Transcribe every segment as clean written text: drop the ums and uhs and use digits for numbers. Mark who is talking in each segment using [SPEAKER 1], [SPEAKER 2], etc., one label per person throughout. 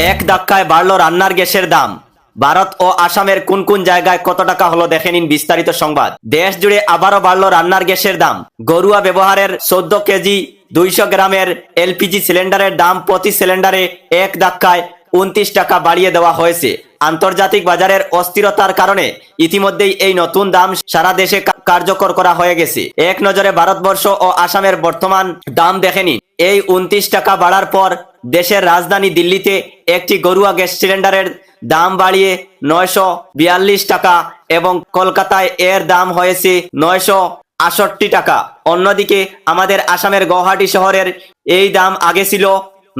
[SPEAKER 1] এক ধাক্কায় বাড়লো রান্নার গ্যাসের দাম। ভারত ও আসামের কোন কোন জায়গায় কত টাকা হলো দেখে নিন বিস্তারিত সংবাদ। দেশ জুড়ে আবারও বাড়লো রান্নার গ্যাসের দাম। ঘরোয়া ব্যবহারের 14 কেজি 200 গ্রামের এলপিজি সিলিন্ডারের দাম প্রতি সিলিন্ডারে এক ধাক্কায় 29 টাকা বাড়িয়ে দেওয়া হয়েছে। আন্তর্জাতিক বাজারের অস্থিরতার কারণে ইতিমধ্যেই এই নতুন দাম সারা দেশে কার্যকর করা হয়ে গেছে। এক নজরে ভারতবর্ষ ও আসামের বর্তমান দাম দেখে নিন। এই 29 টাকা বাড়ার পর দেশের রাজধানী দিল্লিতে একটি ঘরোয়া গ্যাস সিলিন্ডারের দাম বাড়িয়ে 942 টাকা এবং কলকাতায় এর দাম হয়েছে 968 টাকা। অন্যদিকে আমাদের আসামের গুয়াহাটি শহরের এই দাম আগে ছিল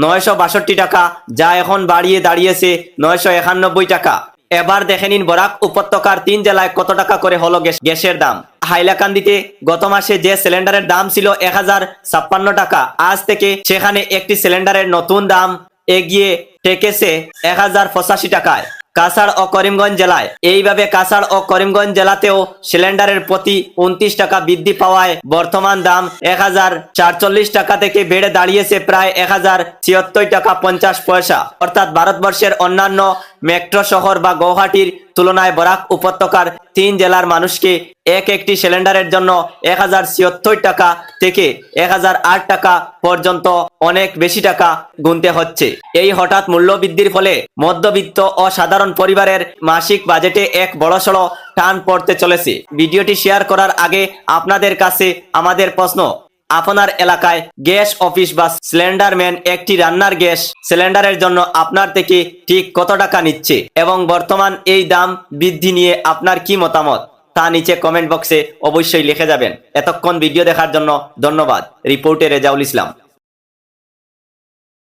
[SPEAKER 1] 962 টাকা, যা এখন বাড়িয়ে দাঁড়িয়েছে 991 টাকা। এবার দেখে নিন বরাক উপত্যকার 3 জেলায় কত টাকা করে হলো গ্যাসের দাম। হাইলাকান্দিতে গত মাসে যে সিলিন্ডারের দাম ছিল 1056 টাকা, আজ থেকে সেখানে একটি সিলিন্ডারের নতুন দাম এগিয়ে ঠেকেছে 1085 টাকায়। কাছাড় ও করিমগঞ্জ জেলায় এইভাবে কাছাড় ও করিমগঞ্জ জেলাতেও সিলিন্ডারের প্রতি 29 টাকা বৃদ্ধি পাওয়ায় বর্তমান দাম 1044 টাকা থেকে বেড়ে দাঁড়িয়েছে প্রায় 1076 টাকা 50 পয়সা। অর্থাৎ ভারতবর্ষের অন্যান্য মেট্রো শহর বা গুয়াহাটির তুলনায় বরাক উপত্যকার 3 জেলার মানুষকে একটি সিলিন্ডারের জন্য 1076 টাকা থেকে 1008 টাকা পর্যন্ত অনেক বেশি টাকা গুনতে হচ্ছে। এই হঠাৎ মূল্য বৃদ্ধির ফলে মধ্যবিত্ত ও সাধারণ পরিবারের মাসিক বাজেটে এক বড়সড় টান পড়তে চলেছে। ভিডিওটি শেয়ার করার আগে আপনাদের কাছে আমাদের প্রশ্ন, আপনার এলাকায় গ্যাস অফিস বা সিলিন্ডার ম্যান একটি রান্নার গ্যাস সিলিন্ডারের জন্য আপনার থেকে ঠিক কত টাকা নিচ্ছে এবং বর্তমান এই দাম বৃদ্ধি নিয়ে আপনার কি মতামত তা নিচে কমেন্ট বক্সে অবশ্যই লিখে যাবেন। এতক্ষণ ভিডিও দেখার জন্য ধন্যবাদ। রিপোর্টে রেজাউল ইসলাম।